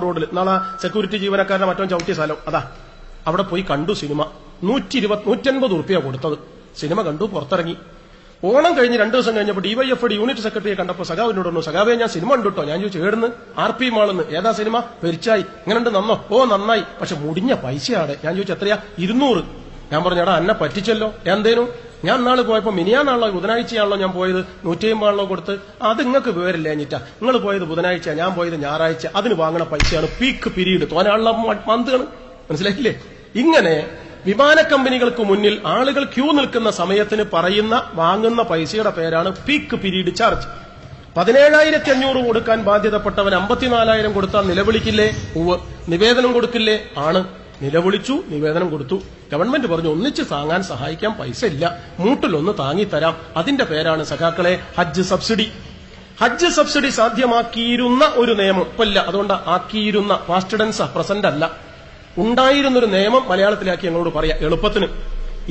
റോഡിൽ നാളെ സെക്യൂരിറ്റി ജീവനക്കാരനെ മറ്റോ ചവിട്ടിയ സ്ഥലം അതാ അവിടെ പോയി കണ്ടു സിനിമ. 150 ഉറുപ്പിക കൊടുത്തത്. സിനിമ കണ്ടു, പുറത്തിറങ്ങി. ഓണം കഴിഞ്ഞ് 2 ദിവസം കഴിഞ്ഞപ്പോൾ ഡിവൈഎഫ്ഐ യൂണിറ്റ് സെക്രട്ടറിയെ കണ്ടപ്പോൾ സഖാവിനോട് പറഞ്ഞു, സഖാവേ ഞാൻ സിനിമ കണ്ടുട്ടോ. ഞാൻ ചോദിച്ചു ഏടുന്ന്? RP മാളെന്ന്. ഏതാ സിനിമ? പെരിച്ചായി. ഇങ്ങനെയുണ്ട്, നന്നോ? ഓ നന്നായി, പക്ഷെ മുടിഞ്ഞ പൈസയാടെ. ഞാൻ ചോദിച്ചു എത്രയാ? 200. ഞാൻ പറഞ്ഞു എടാ എന്നെ പറ്റിച്ചല്ലോ. എന്തേനു? ഞാൻ നാളെ പോയപ്പോ മിനിയാന്നാണല്ലോ ബുധനാഴ്ചയാണല്ലോ ഞാൻ പോയത്, 150 കൊടുത്ത്. അത് നിങ്ങൾക്ക് വിവരമില്ല എന്നിട്ടാ. നിങ്ങൾ പോയത് ബുധനാഴ്ച, ഞാൻ പോയത് ഞായറാഴ്ച. അതിന് വാങ്ങണ പൈസയാണ് പീക്ക് പീരീഡ്. തോനാളുള്ള മന്താണ്. മനസ്സിലാക്കില്ലേ? ഇങ്ങനെ വിമാന കമ്പനികൾക്ക് മുന്നിൽ ആളുകൾ ക്യൂ നിൽക്കുന്ന സമയത്തിന് പറയുന്ന വാങ്ങുന്ന പൈസയുടെ പേരാണ് പീക്ക് പീരീഡ് ചാർജ്. 17,500 കൊടുക്കാൻ ബാധ്യതപ്പെട്ടവൻ 54,000 കൊടുത്താൽ നിലവിളിക്കില്ലേ? ഉവ്വ്. നിവേദനം കൊടുക്കില്ലേ? ആണ്. നിലവിളിച്ചു, നിവേദനം കൊടുത്തു. ഗവൺമെന്റ് പറഞ്ഞു ഒന്നിച്ച് താങ്ങാൻ സഹായിക്കാൻ പൈസ ഇല്ല, മൂട്ടിലൊന്ന് താങ്ങിത്തരാം. അതിന്റെ പേരാണ് സഖാക്കളെ ഹജ്ജ് സബ്സിഡി. ഹജ്ജ് സബ്സിഡി സാധ്യമാക്കിയിരുന്ന ഒരു നിയമം ഇപ്പല്ല, അതുകൊണ്ട് ആക്കിയിരുന്ന പാസ്റ്റ് ടെൻസ് പ്രസന്റ് അല്ല. ഉണ്ടായിരുന്നൊരു നിയമം മലയാളത്തിലാക്കി ഞങ്ങളോട് പറയാം എളുപ്പത്തിന്.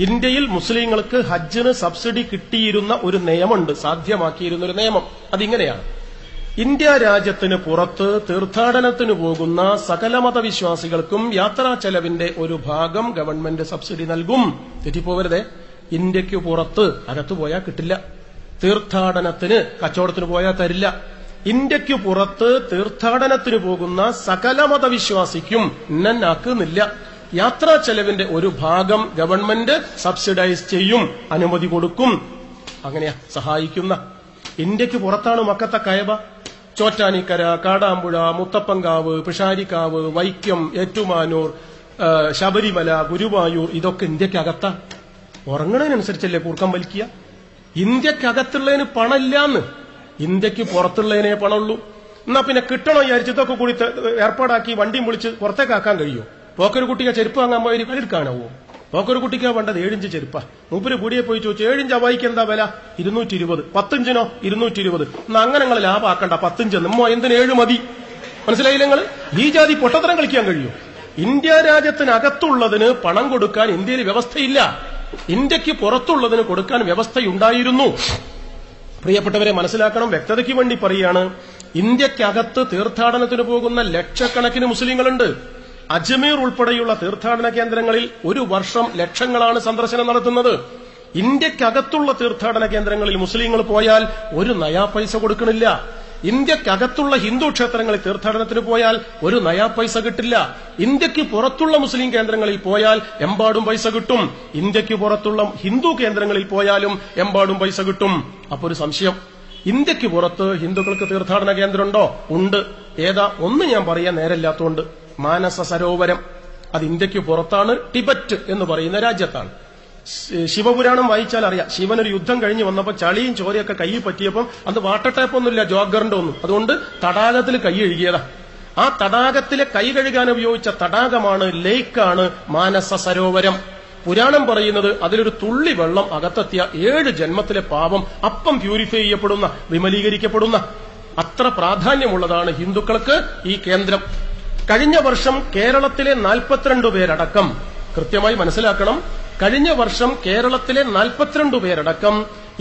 ഇന്ത്യയിൽ മുസ്ലിങ്ങൾക്ക് ഹജ്ജിന് സബ്സിഡി കിട്ടിയിരുന്ന ഒരു നിയമമുണ്ട്, സാധ്യമാക്കിയിരുന്ന ഒരു നിയമം. അതിങ്ങനെയാണ്: ഇന്ത്യ രാജ്യത്തിന് പുറത്ത് തീർത്ഥാടനത്തിന് പോകുന്ന സകല മതവിശ്വാസികൾക്കും യാത്രാ ചെലവിന്റെ ഒരു ഭാഗം ഗവൺമെന്റ് സബ്സിഡി നൽകും. തെറ്റിപ്പോവരുതേ. ഇന്ത്യക്ക് പുറത്ത്, അകത്ത് പോയാൽ കിട്ടില്ല. തീർത്ഥാടനത്തിന്, കച്ചവടത്തിന് പോയാൽ തരില്ല. ഇന്ത്യക്ക് പുറത്ത് തീർത്ഥാടനത്തിന് പോകുന്ന സകല മതവിശ്വാസിക്കും ഇന്നാക്കുന്നില്ല. യാത്രാ ചെലവിന്റെ ഒരു ഭാഗം ഗവൺമെന്റ് സബ്സിഡൈസ് ചെയ്യും, അനുമതി കൊടുക്കും. അങ്ങനെയാ സഹായിക്കുന്ന. ഇന്ത്യക്ക് പുറത്താണ് മക്കത്തെ കയബ. ചോറ്റാനിക്കര, കാടാമ്പുഴ, മുത്തപ്പൻകാവ്, പിഷാരിക്കാവ്, വൈക്കം, ഏറ്റുമാനൂർ, ശബരിമല, ഗുരുവായൂർ, ഇതൊക്കെ ഇന്ത്യക്കകത്താ. ഉറങ്ങണതിനനുസരിച്ചല്ലേ കൂർക്കം വലിക്കുക. ഇന്ത്യക്കകത്തുള്ളതിന് പണമില്ലാന്ന്, ഇന്ത്യക്ക് പുറത്തുള്ളതിനെ പണമുള്ളൂ. എന്നാ പിന്നെ കിട്ടണോ വിചാരിച്ച് ഇതൊക്കെ കൂടി ഏർപ്പാടാക്കി വണ്ടിയും വിളിച്ച് പുറത്തേക്കാക്കാൻ കഴിയുമോ? പോക്കൊരു കുട്ടിക്ക് ചെരുപ്പ് വാങ്ങാൻ പോയി കളിയെടുക്കാനാവോ? പോക്കൊരു കുട്ടിക്കാ വേണ്ടത് 7 ഇഞ്ച് ചെരുപ്പാ. മൂപ്പര് കൂടിയെ പോയി ചോദിച്ചു 7 ഇഞ്ച് അവായിക്ക് എന്താ വില? 220. 10 ഇഞ്ചിനോ? 220. എന്നാ അങ്ങനെ നിങ്ങൾ ലാഭാക്കണ്ട, 10 ഇഞ്ച് നമ്മോ എന്തിന് 7 മതി. മനസ്സിലായില്ല നിങ്ങൾ? ഈ ജാതി പൊട്ടത്തരം കളിക്കാൻ കഴിയൂ? ഇന്ത്യ രാജ്യത്തിനകത്തുള്ളതിന് പണം കൊടുക്കാൻ ഇന്ത്യയിൽ വ്യവസ്ഥയില്ല. ഇന്ത്യക്ക് പുറത്തുള്ളതിന് കൊടുക്കാൻ വ്യവസ്ഥയുണ്ടായിരുന്നു. പ്രിയപ്പെട്ടവരെ മനസ്സിലാക്കണം, വ്യക്തതയ്ക്ക് വേണ്ടി പറയുകയാണ്. ഇന്ത്യക്കകത്ത് തീർത്ഥാടനത്തിന് പോകുന്ന ലക്ഷക്കണക്കിന് മുസ്ലിങ്ങളുണ്ട്. അജ്മീർ ഉൾപ്പെടെയുള്ള തീർത്ഥാടന കേന്ദ്രങ്ങളിൽ ഒരു വർഷം ലക്ഷങ്ങളാണ് സന്ദർശനം നടത്തുന്നത്. ഇന്ത്യക്കകത്തുള്ള തീർത്ഥാടന കേന്ദ്രങ്ങളിൽ മുസ്ലിങ്ങൾ പോയാൽ ഒരു നയാ പൈസ കൊടുക്കണില്ല. ഇന്ത്യക്കകത്തുള്ള ഹിന്ദു ക്ഷേത്രങ്ങളിൽ തീർത്ഥാടനത്തിന് പോയാൽ ഒരു നയാ പൈസ കിട്ടില്ല. ഇന്ത്യക്ക് പുറത്തുള്ള മുസ്ലിം കേന്ദ്രങ്ങളിൽ പോയാൽ എമ്പാടും പൈസ കിട്ടും. ഇന്ത്യക്ക് പുറത്തുള്ള ഹിന്ദു കേന്ദ്രങ്ങളിൽ പോയാലും എമ്പാടും പൈസ കിട്ടും. അപ്പൊ ഒരു സംശയം, ഇന്ത്യക്ക് പുറത്ത് ഹിന്ദുക്കൾക്ക് തീർത്ഥാടന കേന്ദ്രമുണ്ടോ? ഉണ്ട്. ഏതാ? ഒന്ന് ഞാൻ പറയാൻ നേരമില്ലാത്തതുകൊണ്ട്. മാനസ സരോവരം. അത് ഇന്ത്യക്ക് പുറത്താണ്, ടിബറ്റ് എന്ന് പറയുന്ന രാജ്യത്താണ്. ശിവപുരാണം വായിച്ചാൽ അറിയാം, ശിവനൊരു യുദ്ധം കഴിഞ്ഞ് വന്നപ്പോൾ ചളിയും ചോരയൊക്കെ കൈ പറ്റിയപ്പം അന്ന് വാട്ടർ ടാപ്പൊന്നുമില്ല, ജോഗറിന്റെ ഒന്നും. അതുകൊണ്ട് തടാകത്തിൽ കൈ കഴുകിയതാ. ആ തടാകത്തിലെ കൈ കഴുകാൻ ഉപയോഗിച്ച തടാകമാണ്, ലേക്കാണ് മാനസ സരോവരം. പുരാണം പറയുന്നത് അതിലൊരു തുള്ളി വെള്ളം അകത്തെത്തിയ 7 ജന്മത്തിലെ പാപം അപ്പം പ്യൂരിഫൈ ചെയ്യപ്പെടുന്ന, വിമലീകരിക്കപ്പെടുന്ന, അത്ര പ്രാധാന്യമുള്ളതാണ് ഹിന്ദുക്കൾക്ക് ഈ കേന്ദ്രം. കഴിഞ്ഞ വർഷം കേരളത്തിലെ 42 പേരടക്കം, കൃത്യമായി മനസ്സിലാക്കണം, കഴിഞ്ഞ വർഷം കേരളത്തിലെ 42 പേരടക്കം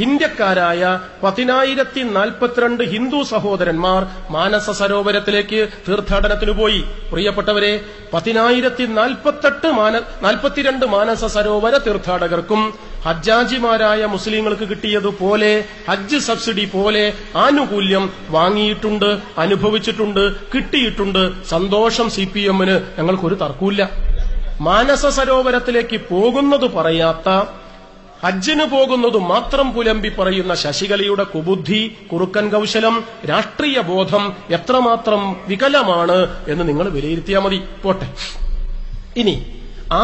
ഇന്ത്യക്കാരായ 10,042 ഹിന്ദു സഹോദരന്മാർ മാനസ സരോവരത്തിലേക്ക് തീർത്ഥാടനത്തിന് പോയി. പ്രിയപ്പെട്ടവരെ, 10,042 മാനസ സരോവര തീർത്ഥാടകർക്കും ഹജ്ജാജിമാരായ മുസ്ലിങ്ങൾക്ക് കിട്ടിയതുപോലെ ഹജ്ജ് സബ്സിഡി പോലെ ആനുകൂല്യം വാങ്ങിയിട്ടുണ്ട്, അനുഭവിച്ചിട്ടുണ്ട്, കിട്ടിയിട്ടുണ്ട്. സന്തോഷം. CPM-ന് ഞങ്ങൾക്കൊരു തർക്കമില്ല. മാനസ സരോവരത്തിലേക്ക് പോകുന്നത് പറയാത്ത, ഹജ്ജിന് പോകുന്നത് മാത്രം പുലമ്പി പറയുന്ന ശശികലയുടെ കുബുദ്ധി, കുറുക്കൻ കൗശലം, രാഷ്ട്രീയ ബോധം എത്രമാത്രം വികലമാണ് എന്ന് നിങ്ങൾ വിലയിരുത്തിയാൽ മതി. പോട്ടെ. ഇനി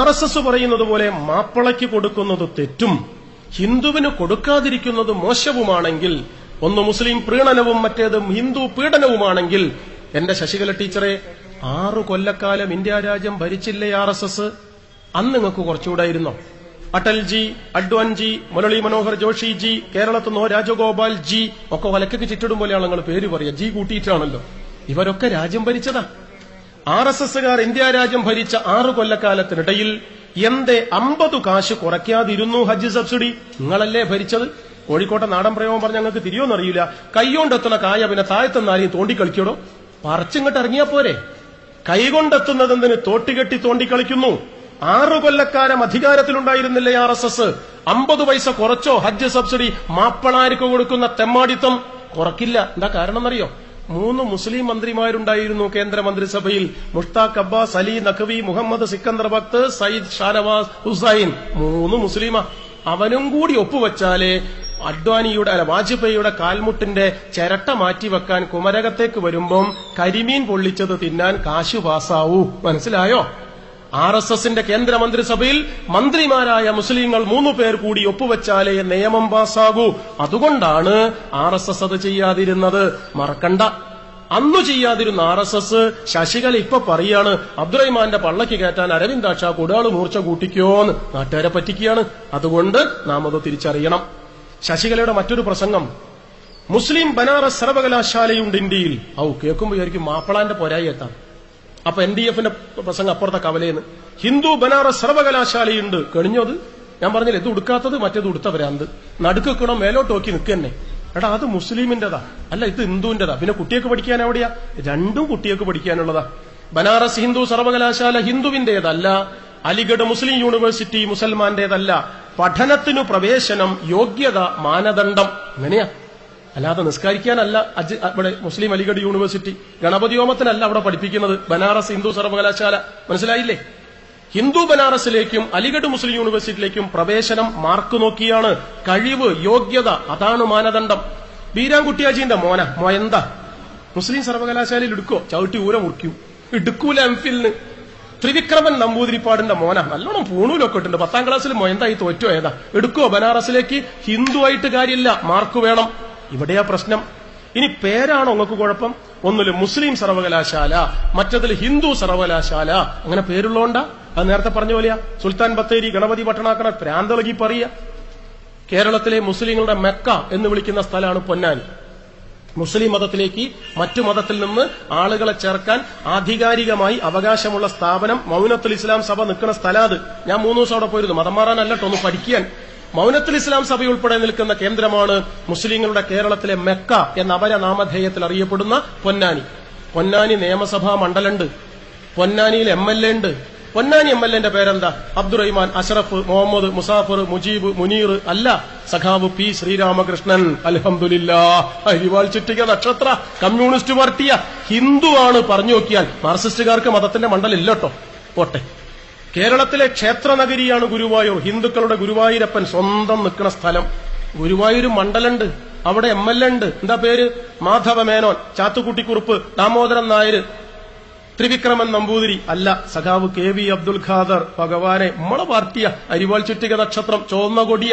RSS പറയുന്നത് പോലെ മാപ്പിളയ്ക്ക് കൊടുക്കുന്നത് തെറ്റും ഹിന്ദുവിന് കൊടുക്കാതിരിക്കുന്നത് മോശവുമാണെങ്കിൽ, ഒന്ന് മുസ്ലിം പ്രീണനവും മറ്റേത് ഹിന്ദു പീഡനവുമാണെങ്കിൽ, എന്റെ ശശികല ടീച്ചറെ, 6 കൊല്ലക്കാലം ഇന്ത്യ രാജ്യം ഭരിച്ചില്ലേ RSS? അന്ന് നിങ്ങൾക്ക് കുറച്ചുകൂടായിരുന്നോ? അടൽജി, അഡ്വാൻജി, മുരളി മനോഹർ ജോഷി ജി, കേരളത്തിൽ നിന്നോ രാജഗോപാൽ ജി ഒക്കെ വലക്കൊക്കെ ചുറ്റിടും പോലെയാണ് നിങ്ങൾ പേര് പറയുക. ജി കൂട്ടിയിട്ടാണല്ലോ. ഇവരൊക്കെ രാജ്യം ഭരിച്ചതാ. RSSകാർ ഇന്ത്യ രാജ്യം ഭരിച്ച 6 കൊല്ലക്കാലത്തിനിടയിൽ എന്തേ 50 കാശ് കുറയ്ക്കാതിരുന്നു ഹജ്ജ് സബ്സിഡി? നിങ്ങളല്ലേ ഭരിച്ചത്. കോഴിക്കോട്ടെ നാടൻ പ്രയോഗം പറഞ്ഞ ഞങ്ങൾക്ക് തിരിയോന്നറിയില്ല. കൈയോണ്ടെത്തുന്ന കായ പിന്നെ താഴത്തുനിന്ന് ആരെയും തോണ്ടിക്കളിക്കോടോ? പറിച്ചിങ്ങോട്ട് ഇറങ്ങിയാ പോരെ. കൈകൊണ്ടെത്തുന്നതെന്തിന് തോട്ടികെട്ടി തോണ്ടിക്കളിക്കുന്നു. 6 കൊല്ലക്കാലം അധികാരത്തിലുണ്ടായിരുന്നില്ലേ RSS? 50 പൈസ കുറച്ചോ? ഹജ്ജ് സബ്സിഡി മാപ്പളാർക്ക് കൊടുക്കുന്ന തെമ്മാടിത്തം കുറക്കില്ല. എന്താ കാരണം എന്നറിയോ? 3 മുസ്ലിം മന്ത്രിമാരുണ്ടായിരുന്നു കേന്ദ്രമന്ത്രിസഭയിൽ. മുഷ്താഖ് അബ്ബാസ്, അലി നഖവി, മുഹമ്മദ് സിക്കന്ദർ ഭക്ത്, സയ്യിദ് ഷാനവാസ് ഹുസൈൻ. 3 മുസ്ലിമാ. അവനും കൂടി ഒപ്പുവെച്ചാലേ വാജ്പേയിയുടെ കാൽമുട്ടിന്റെ ചിരട്ട മാറ്റിവെക്കാൻ കുമരകത്തേക്ക് വരുമ്പം കരിമീൻ പൊള്ളിച്ചത് തിന്നാൻ കാശു പാസാവൂ. മനസ്സിലായോ? RSSന്റെ കേന്ദ്രമന്ത്രിസഭയിൽ മന്ത്രിമാരായ മുസ്ലിങ്ങൾ 3 പേർ കൂടി ഒപ്പുവെച്ചാലേ നിയമം പാസ്സാകൂ. അതുകൊണ്ടാണ് RSS അത് ചെയ്യാതിരുന്നത്. മറക്കണ്ട. അന്നു ചെയ്യാതിരുന്ന RSS ശശികല ഇപ്പൊ പറയാണ് അബ്ദുറഹിമാന്റെ പള്ളക്ക് കയറ്റാൻ അരവിന്ദാക്ഷ കൊടാള് മൂർച്ച കൂട്ടിക്കോന്ന് നാട്ടുകാരെ പറ്റിക്കുകയാണ്. അതുകൊണ്ട് നാം അത് തിരിച്ചറിയണം. ശശികലയുടെ മറ്റൊരു പ്രസംഗം, മുസ്ലിം ബനാറസ് സർവകലാശാലയുണ്ട് ഇന്ത്യയിൽ. കേൾക്കുമ്പോ വിചാരിക്കും മാപ്പിളാന്റെ പൊരായി എത്താം. അപ്പൊ NDFന്റെ പ്രസംഗം അപ്പുറത്തെ കവലയെന്ന്. ഹിന്ദു ബനാറസ് സർവകലാശാലയുണ്ട്. കെണിഞ്ഞത് ഞാൻ പറഞ്ഞില്ല, ഇത് ഉടുക്കാത്തത് മറ്റേത് ഉടുത്തവരാന്ത്. നടുക്കണം മേലോട്ട് നോക്കി നിൽക്കന്നെ. എടാ അത് മുസ്ലിമിന്റെതാ, അല്ല ഇത് ഹിന്ദുവിന്റെതാ. പിന്നെ കുട്ടിയൊക്കെ പഠിക്കാൻ എവിടെയാ? രണ്ടും കുട്ടിയൊക്കെ പഠിക്കാനുള്ളതാ. ബനാറസ് ഹിന്ദു സർവകലാശാല ഹിന്ദുവിന്റേതല്ല. അലിഗഡ് മുസ്ലിം യൂണിവേഴ്സിറ്റി മുസൽമാന്റേതല്ല. പഠനത്തിനു പ്രവേശനം യോഗ്യത മാനദണ്ഡം. അങ്ങനെയാ, അല്ലാതെ നിസ്കരിക്കാനല്ല. ഇവിടെ മുസ്ലിം അലിഗഡ് യൂണിവേഴ്സിറ്റി ഗണപതി ഹോമത്തിനല്ല അവിടെ പഠിപ്പിക്കുന്നത്. ബനാറസ് ഹിന്ദു സർവകലാശാല. മനസ്സിലായില്ലേ? ഹിന്ദു ബനാറസിലേക്കും അലിഗഡ് മുസ്ലിം യൂണിവേഴ്സിറ്റിയിലേക്കും പ്രവേശനം മാർക്ക് നോക്കിയാണ്. കഴിവ്, യോഗ്യത, അതാണ് മാനദണ്ഡം. ബീരാൻകുട്ടിയാജീന്റെ മൊയന്താ മുസ്ലിം സർവകലാശാലയിൽ എടുക്കോ? ചവിട്ടി ഊര മുറിക്കും. എടുക്കൂല എംഫിലിന്. ത്രിവിക്രമൻ നമ്പൂതിരിപ്പാടിന്റെ നല്ലോണം പൂണൂലൊക്കെ ഇട്ടുണ്ട്. 10ാം ക്ലാസ്സിൽ മൊയന്തായി തോറ്റോ ഏതാ? എടുക്കോ ബനാറസിലേക്ക്? ഹിന്ദു ആയിട്ട് കാര്യമില്ല, മാർക്ക് വേണം. ഇവിടെയാ പ്രശ്നം. ഇനി പേരാണോ നിങ്ങൾക്ക് കുഴപ്പം? ഒന്നില് മുസ്ലിം സർവകലാശാല, മറ്റതിൽ ഹിന്ദു സർവകലാശാല. അങ്ങനെ പേരുള്ളോണ്ടാ? അത് നേരത്തെ പറഞ്ഞ പോലെയാ. സുൽത്താൻ ബത്തേരി, ഗണപതി പട്ടണാക്കണ പ്രാന്തളകി പറയാ. കേരളത്തിലെ മുസ്ലിങ്ങളുടെ മെക്ക എന്ന് വിളിക്കുന്ന സ്ഥലമാണ് പൊന്നാനി. മുസ്ലിം മതത്തിലേക്ക് മറ്റു മതത്തിൽ നിന്ന് ആളുകളെ ചേർക്കാൻ ആധികാരികമായി അവകാശമുള്ള സ്ഥാപനം മൗനത്തുൽ ഇസ്ലാം സഭ നിൽക്കുന്ന സ്ഥലം. അത് ഞാൻ 3 ദിവസം അവിടെ പോയിരുന്നു. മതം മാറാനല്ലട്ടോ, ഒന്ന് പഠിക്കാൻ. മൗനത്തുൽ ഇസ്ലാം സഭ ഉൾപ്പെടെ നിൽക്കുന്ന കേന്ദ്രമാണ് മുസ്ലിങ്ങളുടെ കേരളത്തിലെ മെക്ക എന്ന അപരനാമധേയത്തിൽ അറിയപ്പെടുന്ന പൊന്നാനി. പൊന്നാനി നിയമസഭാ മണ്ഡലമുണ്ട്. പൊന്നാനിയിൽ MLA ഉണ്ട്. പൊന്നാനി MLAന്റെ പേരെന്താ? അബ്ദുറഹിമാൻ, അഷറഫ്, മുഹമ്മദ്, മുസാഫർ, മുജീബ്, മുനീർ അല്ല, സഖാവ് P. ശ്രീരാമകൃഷ്ണൻ. അൽഹംദുലില്ലാഹ്. അരിവാൾ ചുറ്റിക നക്ഷത്ര കമ്മ്യൂണിസ്റ്റ് പാർട്ടിയ. ഹിന്ദു ആണ് പറഞ്ഞു നോക്കിയാൽ. മാർക്സിസ്റ്റുകാർക്ക് മതത്തിന്റെ മണ്ഡലം ഇല്ലട്ടോ. പോട്ടെ. കേരളത്തിലെ ക്ഷേത്രനഗരിയാണ് ഗുരുവായൂർ. ഹിന്ദുക്കളുടെ ഗുരുവായൂരപ്പൻ സ്വന്തം നിൽക്കുന്ന സ്ഥലം. ഗുരുവായൂർ മണ്ഡലമുണ്ട്. അവിടെ MLA ഉണ്ട്. എന്താ പേര്? മാധവ മേനോൻ, ചാത്തുക്കുട്ടിക്കുറുപ്പ്, ദാമോദരൻ നായർ, ത്രിവിക്രമൻ നമ്പൂതിരി അല്ല, സഖാവ് KV അബ്ദുൽ ഖാദർ. ഭഗവാനെ, നമ്മളെ പാർട്ടിയ. അരിവാൾ ചുറ്റിക നക്ഷത്രം ചുവന്ന കൊടിയ.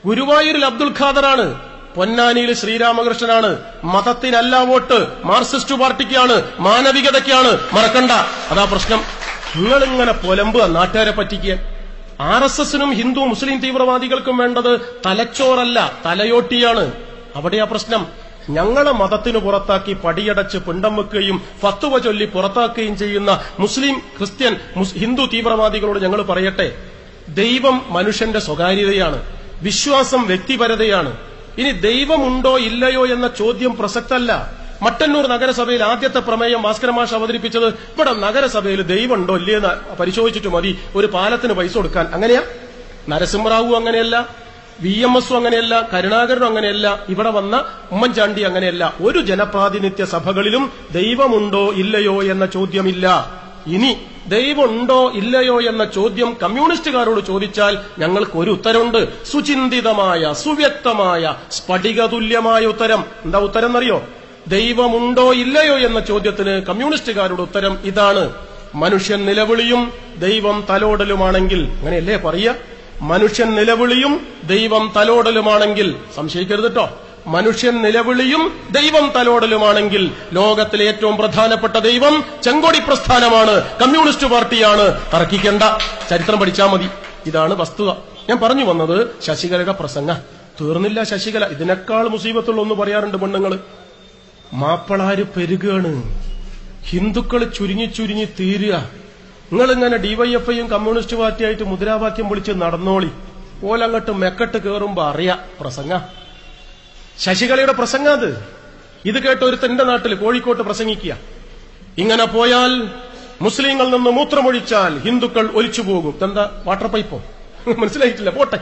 ഗുരുവായൂരിൽ അബ്ദുൽ ഖാദറാണ്. പൊന്നാനിയിൽ ശ്രീരാമകൃഷ്ണനാണ്. മതത്തിനല്ല വോട്ട്, മാർക്സിസ്റ്റ് പാർട്ടിക്കാണ്, മാനവികതയ്ക്കാണ്. മറക്കണ്ട, അതാ പ്രശ്നം. നിങ്ങളിങ്ങനെ പൊലമ്പ് നാട്ടുകാരെ പറ്റിക്കാൻ. RSSനും ഹിന്ദു മുസ്ലിം തീവ്രവാദികൾക്കും വേണ്ടത് തലച്ചോറല്ല, തലയോട്ടിയാണ്. അവിടെയാ പ്രശ്നം. ഞങ്ങളെ മതത്തിനു പുറത്താക്കി പടിയടച്ച് പിണ്ടം വെക്കുകയും ഫത്വ ചൊല്ലി പുറത്താക്കുകയും ചെയ്യുന്ന മുസ്ലിം, ക്രിസ്ത്യൻ, ഹിന്ദു തീവ്രവാദികളോട് ഞങ്ങൾ പറയട്ടെ, ദൈവം മനുഷ്യന്റെ സ്വകാര്യതയാണ്, വിശ്വാസം വ്യക്തിപരതയാണ്. ഇനി ദൈവമുണ്ടോ ഇല്ലയോ എന്ന ചോദ്യം പ്രസക്തല്ല. മട്ടന്നൂർ നഗരസഭയിൽ ആദ്യത്തെ പ്രമേയം ഭാസ്കരമാഷ് അവതരിപ്പിച്ചത് ഇവിടെ നഗരസഭയിൽ ദൈവം ഉണ്ടോ ഇല്ലയെന്ന് പരിശോധിച്ചിട്ട് മതി ഒരു പാലത്തിന് പൈസ കൊടുക്കാൻ. അങ്ങനെയാ? നരസിംഹറാവു അങ്ങനെയല്ല, VMS അങ്ങനെയല്ല, കരുണാകരനും അങ്ങനെയല്ല, ഇവിടെ വന്ന ഉമ്മൻചാണ്ടി അങ്ങനെയല്ല. ഒരു ജനപ്രാതിനിധ്യ സഭകളിലും ദൈവമുണ്ടോ ഇല്ലയോ എന്ന ചോദ്യമില്ല. ഇനി ദൈവമുണ്ടോ ഇല്ലയോ എന്ന ചോദ്യം കമ്മ്യൂണിസ്റ്റുകാരോട് ചോദിച്ചാൽ ഞങ്ങൾക്ക് ഒരു ഉത്തരമുണ്ട്. സുചിന്തിതമായ, സുവ്യക്തമായ, സ്ഫടികതുല്യമായ ഉത്തരം. എന്താ ഉത്തരം എന്നറിയോ? ദൈവമുണ്ടോ ഇല്ലയോ എന്ന ചോദ്യത്തിന് കമ്മ്യൂണിസ്റ്റുകാരുടെ ഉത്തരം ഇതാണ്: മനുഷ്യൻ നിലവിളിയും ദൈവം തലോടലുമാണെങ്കിൽ. അങ്ങനെയല്ലേ പറയുക? മനുഷ്യൻ നിലവിളിയും ദൈവം തലോടലുമാണെങ്കിൽ. സംശയിക്കരുത് കേട്ടോ. മനുഷ്യൻ നിലവിളിയും ദൈവം തലോടലുമാണെങ്കിൽ ലോകത്തിലെ ഏറ്റവും പ്രധാനപ്പെട്ട ദൈവം ചെങ്കൊടി പ്രസ്ഥാനമാണ്, കമ്മ്യൂണിസ്റ്റ് പാർട്ടിയാണ്. തർക്കിക്കണ്ട, ചരിത്രം പഠിച്ചാൽ മതി. ഇതാണ് വസ്തുത. ഞാൻ പറഞ്ഞു വന്നത് ശശികലയുടെ പ്രസംഗ തീർന്നില്ല. ശശികല ഇതിനേക്കാൾ മുസീബത്തുള്ള ഒന്ന് പറയാറുണ്ട്. പെണ്ണുങ്ങള് മാപ്പളാര് പെരുകാണ്, ഹിന്ദുക്കൾ ചുരുങ്ങി ചുരുങ്ങി തീരുക. നിങ്ങളിങ്ങനെ DYFIയും കമ്മ്യൂണിസ്റ്റ് പാർട്ടിയായിട്ട് മുദ്രാവാക്യം വിളിച്ച് നടന്നോളി. ഓലങ്ങട്ട് മെക്കട്ട് കയറുമ്പോ അറിയാ പ്രസംഗ. ശശികലയുടെ പ്രസംഗം അത്. ഇത് കേട്ട് ഒരുത്തന്റെ നാട്ടിൽ കോഴിക്കോട്ട് പ്രസംഗിക്കുക. ഇങ്ങനെ പോയാൽ മുസ്ലിങ്ങളിൽ നിന്ന് മൂത്രമൊഴിച്ചാൽ ഹിന്ദുക്കൾ ഒലിച്ചുപോകും. എന്താ വാട്ടർ പൈപ്പോ? മനസ്സിലായിട്ടില്ല, പോട്ടെ.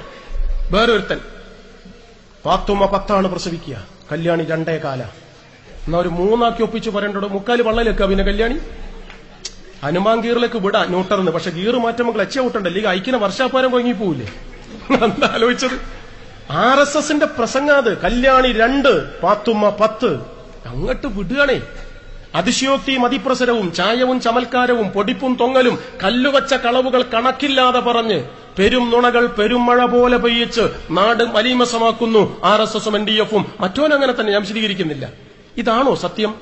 വേറൊരുത്തൻ പാത്തുമ്മ 10 പ്രസവിക്കുക, കല്യാണി 2 കാല. എന്നാ ഒരു 3 ആക്കി ഒപ്പിച്ച് പറയണ്ടോ? 3 വള്ളയിലേക്കാ പിന്നെ കല്യാണി. ഹനുമാൻ ഗീറിലേക്ക് വിടാ ന്യൂട്ടറിന്, പക്ഷെ ഗീറ് മാറ്റുമ്പോൾ ക്ലച്ച് ഔട്ടുണ്ടല്ലോ, ഈ ഐക്കിനെ വർഷാപ്പാരം പൊങ്ങി പോവില്ലേ? എന്താ ആലോചിച്ചത്? RSSന്റെ പ്രസംഗാത്. കല്യാണി 2, പാത്തുമ്മ 10. അങ്ങോട്ട് വിടുകയാണേ. അതിശയോക്തിയും അതിപ്രസരവും ചായവും ചമൽക്കാരവും പൊടിപ്പും തൊങ്ങലും കല്ലുവച്ച കളവുകൾ കണക്കില്ലാതെ പറഞ്ഞ് പെരും നുണകൾ പെരുമഴ പോലെ പെയ്യിച്ച് നാട് മലീമസമാക്കുന്നു RSSും NDFും. മറ്റോനങ്ങനെ തന്നെ, ഞാൻ വിശദീകരിക്കുന്നില്ല. ഇതാണോ സത്യം?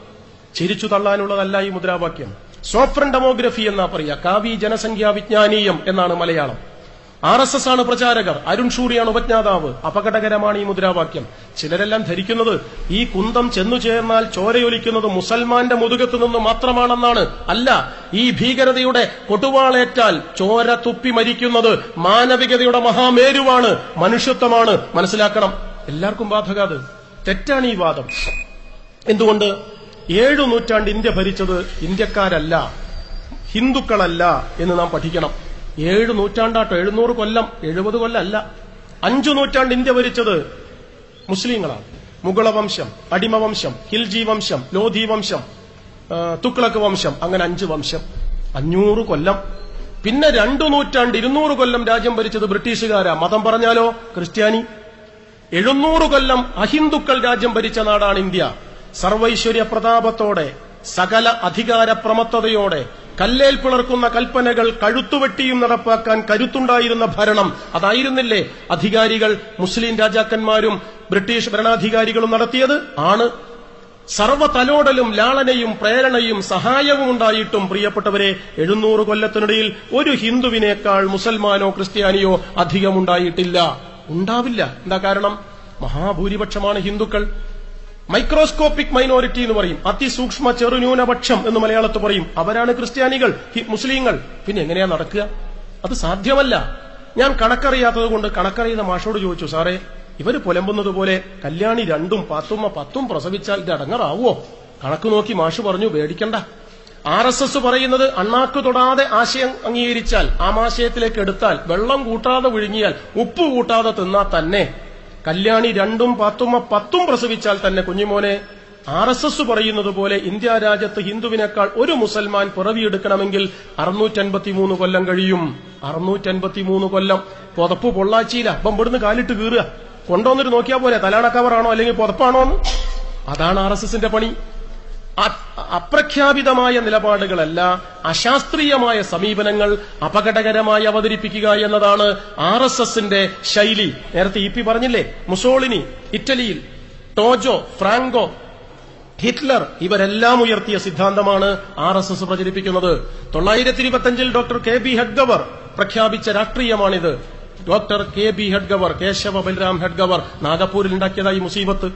ചിരിച്ചു തള്ളാനുള്ളതല്ല ഈ മുദ്രാവാക്യം. സോഫ്രൻ ഡെമോഗ്രഫി എന്നാ പറയാ, കാവി ജനസംഖ്യാ വിജ്ഞാനീയം എന്നാണ് മലയാളം. RSS ആണ് പ്രചാരകർ, അരുൺ ഷൂറിയാണ് ഉപജ്ഞാതാവ്. അപകടകരമാണ് ഈ മുദ്രാവാക്യം. ചിലരെല്ലാം ധരിക്കുന്നത് ഈ കുന്തം ചെന്നു ചേർന്നാൽ ചോരയൊലിക്കുന്നത് മുസൽമാന്റെ മുതുകത്തു നിന്ന് മാത്രമാണെന്നാണ്. അല്ല, ഈ ഭീകരതയുടെ കൊടുവാളേറ്റാൽ ചോര തുപ്പി മരിക്കുന്നത് മാനവികതയുടെ മഹാമേരുവാണ്, മനുഷ്യത്വമാണ്. മനസ്സിലാക്കണം, എല്ലാവർക്കും ബാധകാത്. തെറ്റാണ് ഈ വാദം. എന്തുകൊണ്ട്? 7 നൂറ്റാണ്ട് ഇന്ത്യ ഭരിച്ചത് ഇന്ത്യക്കാരല്ല, ഹിന്ദുക്കളല്ല എന്ന് നാം പഠിക്കണം. 7 നൂറ്റാണ്ടാട്ടോ, 700 കൊല്ലം, 70 കൊല്ലം അല്ല. 5 നൂറ്റാണ്ട് ഇന്ത്യ ഭരിച്ചത് മുസ്ലിങ്ങളാണ്. മുഗള വംശം, അടിമവംശം, ഖിൽജി വംശം, ലോധി വംശം, തുക്ലക്ക് വംശം, അങ്ങനെ 5 വംശം. 500 കൊല്ലം. പിന്നെ 2 നൂറ്റാണ്ട് 200 കൊല്ലം രാജ്യം ഭരിച്ചത് ബ്രിട്ടീഷുകാരാ. മതം പറഞ്ഞാലോ ക്രിസ്ത്യാനി. 700 കൊല്ലം അഹിന്ദുക്കൾ രാജ്യം ഭരിച്ച നാടാണ് ഇന്ത്യ. സർവൈശ്വര്യ പ്രതാപത്തോടെ, സകല അധികാര പ്രമത്തതയോടെ, കല്ലേൽ പിളർക്കുന്ന കൽപ്പനകൾ കഴുത്തുവെട്ടിയും നടപ്പാക്കാൻ കരുത്തുണ്ടായിരുന്ന ഭരണം അതായിരുന്നില്ലേ അധികാരികൾ, മുസ്ലിം രാജാക്കന്മാരും ബ്രിട്ടീഷ് ഭരണാധികാരികളും നടത്തിയത്? ആണ്. സർവ്വതലോടലും ലാളനയും പ്രേരണയും സഹായവും ഉണ്ടായിട്ടും പ്രിയപ്പെട്ടവരെ, 700 കൊല്ലത്തിനിടയിൽ ഒരു ഹിന്ദുവിനേക്കാൾ മുസൽമാനോ ക്രിസ്ത്യാനിയോ അധികമുണ്ടായിട്ടില്ല. ഉണ്ടാവില്ല. എന്താ കാരണം? മഹാഭൂരിപക്ഷമാണ് ഹിന്ദുക്കൾ. മൈക്രോസ്കോപ്പിക് മൈനോറിറ്റി എന്ന് പറയും, അതിസൂക്ഷ്മ ചെറുന്യൂനപക്ഷം എന്ന് മലയാളത്ത് പറയും. അവരാണ് ക്രിസ്ത്യാനികൾ, മുസ്ലിങ്ങൾ. പിന്നെ എങ്ങനെയാ നടക്കുക? അത് സാധ്യമല്ല. ഞാൻ കണക്കറിയാത്തത് കൊണ്ട് കണക്കറിയുന്ന മാഷോട് ചോദിച്ചു, സാറേ ഇവര് പുലമ്പുന്നത് പോലെ കല്യാണി 2ഉം പാത്തുമ്മ 10ഉം പ്രസവിച്ചാൽ ഇത് അടങ്ങറാവോ? കണക്ക് നോക്കി മാഷ് പറഞ്ഞു, പേടിക്കണ്ട. RSS പറയുന്നത് അണ്ണാക്ക് തൊടാതെ ആശയം അംഗീകരിച്ചാൽ, ആമാശയത്തിലേക്ക് എടുത്താൽ, വെള്ളം കൂട്ടാതെ വിഴുങ്ങിയാൽ, ഉപ്പ് കൂട്ടാതെ തിന്നാൽ തന്നെ, കല്യാണി 2ഉം പാത്തുമ്മ 10ഉം പ്രസവിച്ചാൽ തന്നെ കുഞ്ഞുമോനെ, RSS പറയുന്നത് പോലെ ഇന്ത്യ രാജ്യത്ത് ഹിന്ദുവിനേക്കാൾ ഒരു മുസൽമാൻ പിറവിയെടുക്കണമെങ്കിൽ 653 കൊല്ലം കഴിയും. 653 കൊല്ലം. പുതപ്പ് പൊള്ളാച്ചിയില്ല, അപ്പം ഇവിടുന്ന് കാലിട്ട് കീറുക. കൊണ്ടുവന്നിട്ട് നോക്കിയാൽ പോലെ തലാണ കവറാണോ അല്ലെങ്കിൽ പുതപ്പാണോ എന്ന്. അതാണ് RSSന്റെ പണി. അപ്രഖ്യാപിതമായ നിലപാടുകളല്ല, അശാസ്ത്രീയമായ സമീപനങ്ങൾ അപകടകരമായി അവതരിപ്പിക്കുക എന്നതാണ് RSSന്റെ ശൈലി. നേരത്തെ EP പറഞ്ഞില്ലേ, മുസോളിനി ഇറ്റലിയിൽ, ടോജോ, ഫ്രാങ്കോ, ഹിറ്റ്ലർ, ഇവരെല്ലാം ഉയർത്തിയ സിദ്ധാന്തമാണ് RSS പ്രചരിപ്പിക്കുന്നത്. 925 ഡോക്ടർ KB ഹെഡ്ഗവർ പ്രഖ്യാപിച്ച രാഷ്ട്രീയമാണിത്. ഡോക്ടർ KB ഹെഡ്ഗവർ, കേശവ ബൽറാം ഹെഡ്ഗവർ, നാഗപ്പൂരിൽ ഉണ്ടാക്കിയതായി മുസീബത്ത്.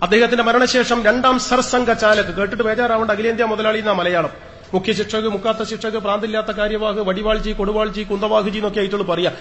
അദ്ദേഹത്തിന്റെ മരണശേഷം 2ാം സർസംഘ ചാലക്, കേട്ടിട്ട് ബേജാറാവേണ്ട, അഖിലേന്ത്യാ മുതലാളി എന്നാ മലയാളം. മുഖ്യ ശിക്ഷക്, മുക്കാത്ത ശിക്ഷക്, പ്രാന്തില്ലാത്ത കാര്യവാഹ്, വടിവാൾജി, കൊടുവാൾജി, കുന്തവാഹുജി എന്നൊക്കെ ആയിട്ടുള്ള പറയാ.